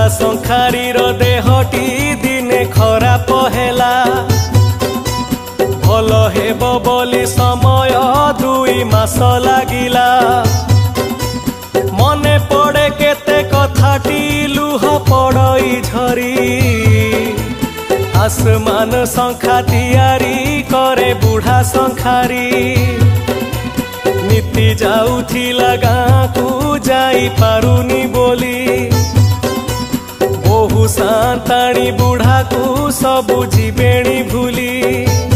शंखारी देहटी दिने खराब हेला भल हेब बोली समय 2 मास लागिला मने पड़े केते कथाटी लुह पड़ई झरी आसमान शंखा तैयारी करे बुढ़ा शंखारी नीति जाउथिला गाँ को जाई पारुनी बोली बहु सांताणी बुढ़ा को सबु जीवेणी भूली।